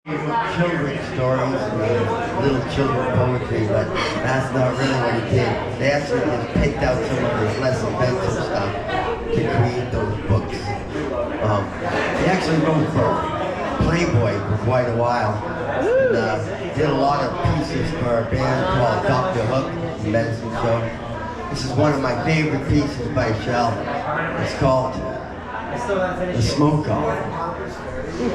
Children's stories, little children poetry, but that's not really what he did. They actually just picked out some of his less inventive stuff to create those books. He actually wrote for Playboy for quite a while. And, did a lot of pieces for a band called Dr. Hook, the medicine show. This is one of my favorite pieces by Shell. It's called The Smoke Off. In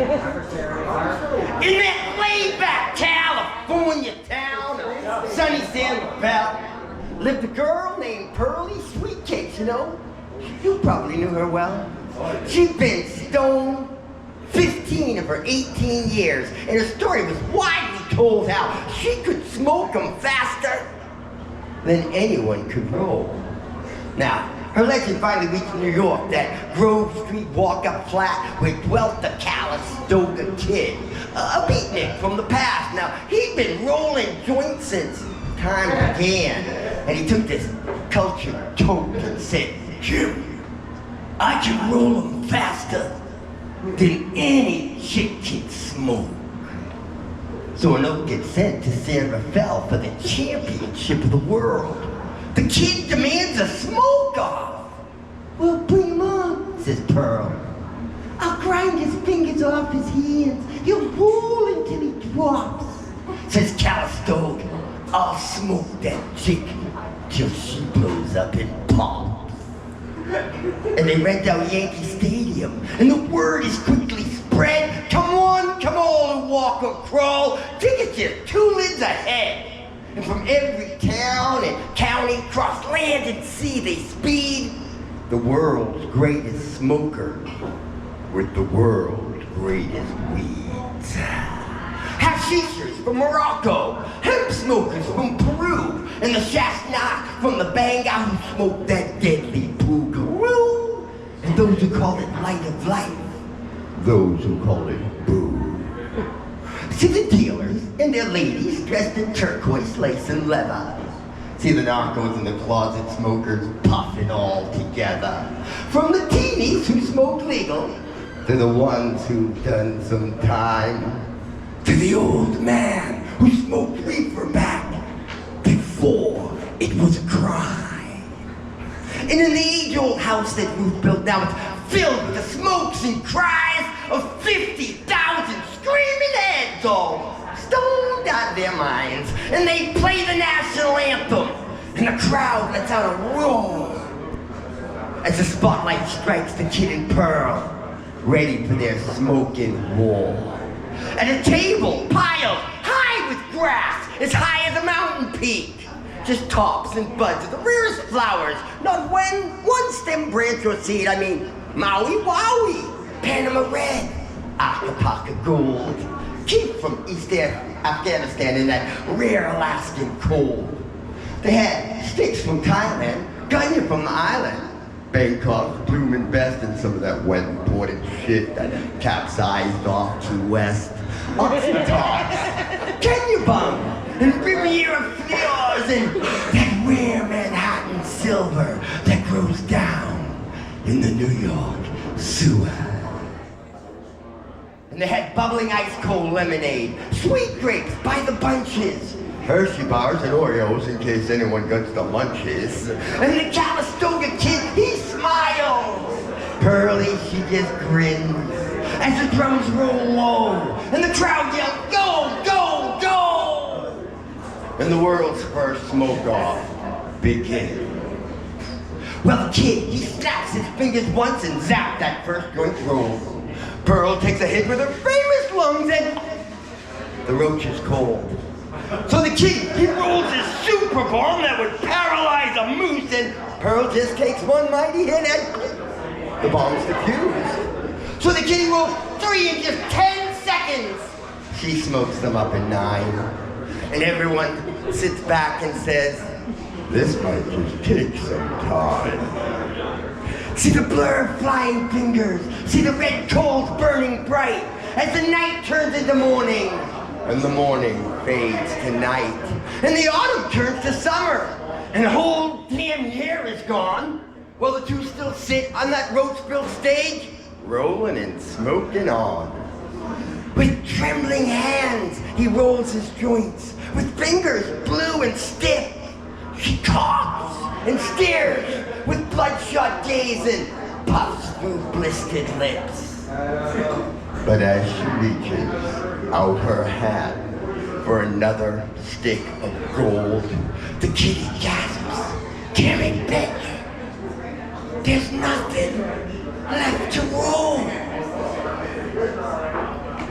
that laid-back California town of sunny San Rafael lived a girl named Pearly Sweetcakes, you know? You probably knew her well. She'd been stoned 15 of her 18 years, and her story was widely told how she could smoke them faster than anyone could roll. Now, her legend finally reached New York, that Grove Street walk-up flat where dwelt the Calistoga Kid, a beatnik from the past. Now, he'd been rolling joints since time began, and he took this cultured toke and said, "Jim, I can roll them faster than any chick can smoke." So a note gets sent to San Rafael for the championship of the world. The kid demands a smoke-off. "Well, bring him on," says Pearl. "I'll grind his fingers off his hands. He'll roll until he drops," says Calistoga. "I'll smoke that chick till she blows up and pops." And they rent out Yankee Stadium, and the word is quickly spread. Come on, come all who walk or crawl. Tickets just 2 lids ahead. And from every town and county, cross land and sea, they speed. The world's greatest smoker with the world's greatest weeds. Hashishers from Morocco, hemp smokers from Peru, and the Shasnak from the Banga who smoke that deadly boogaloo. And those who call it light of life, those who call it boo. See the dealers and their ladies dressed in turquoise lace and leather. See the narcos and the closet smokers puffing all together. From the teenies who smoke legal, to the ones who've done some time, to the old man who smoked reefer back before it was a crime. And in the age-old house that Ruth built now, it's filled with the smokes and cries of 50,000 screaming heads, all stoned out of their minds, and they play the national anthem, and the crowd lets out a roar as the spotlight strikes the Kid and Pearl, ready for their smoking war. At a table piled high with grass, as high as a mountain peak, just tops and buds of the rarest flowers, not one stem, branch, or seed. I mean, Maui Wowie, Panama Red, Acapulco Gold, keep from East Afghanistan in that rare Alaskan cold. They had sticks from Thailand, Gunya from the island, Bangkok, Bloomin' Best, and some of that wet imported shit that capsized off to west. Oxytox, Kenya Bum, and Riviera Fleurs, and that rare Manhattan silver that grows down in the New York sewer. And they had bubbling ice cold lemonade, sweet grapes by the bunches, Hershey bars and Oreos in case anyone gets the munchies. And the Calistoga Kid, he smiles. Pearly, she just grins as the drums roll low and the crowd yells, "Go, go, go!" And the world's first smoke-off begins. Well, the kid, he snaps his fingers once and zap, that first joint rolls. Pearl takes a hit with her famous lungs and the roach is cold. So the kid, he rolls his super bomb that would paralyze a moose, and Pearl just takes one mighty hit and the bomb's defused. So the kid, he rolls 3 in just 10 seconds. She smokes them up in 9. And everyone sits back and says, "This might just take some time." See the blur of flying fingers, see the red coals burning bright as the night turns into morning, and the morning fades to night, and the autumn turns to summer, and the whole damn year is gone, while the two still sit on that roach-filled stage, rolling and smoking on. With trembling hands, he rolls his joints with fingers blue and stiff. She coughs and stares with bloodshot gaze and puffs through blistered lips. But as she reaches out her hand for another stick of gold, the kitty gasps, "Carry bitch, there's nothing left to roll."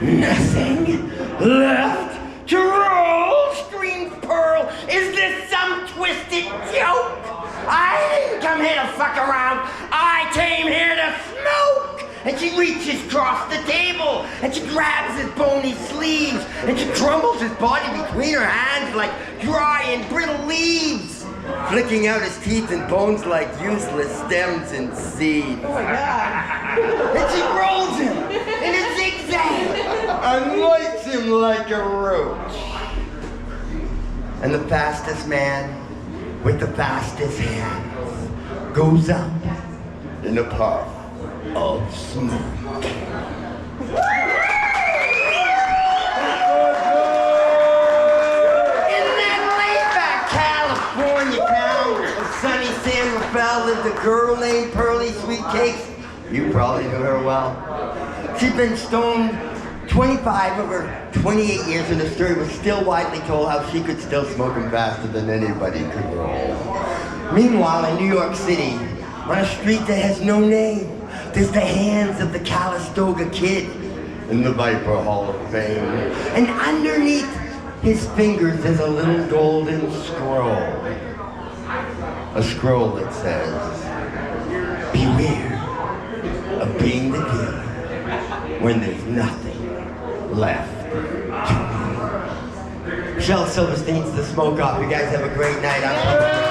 "Nothing left to roll?" screams Pearl. "Is this some twisted joke? I didn't come here to fuck around. I came here to smoke." And she reaches across the table, and she grabs his bony sleeves, and she crumbles his body between her hands like dry and brittle leaves, flicking out his teeth and bones like useless stems and seeds. Oh my God. And she rolls him in a zigzag and lights him like a roach. And the fastest man with the fastest hands goes up in a puff of smoke. In that laid-back California town of sunny San Rafael lived a girl named Pearly Sweetcakes. You probably knew her well. She'd been stoned 25 of her 28 years, and the story was still widely told how she could still smoke them faster than anybody could roll. Meanwhile, in New York City, on a street that has no name, there's the hands of the Calistoga Kid in the Viper Hall of Fame. And underneath his fingers there's a little golden scroll. A scroll that says, "Beware of being the kid when there's nothing left to do." Shel Silverstein's The Smoke Off. You guys have a great night. I'm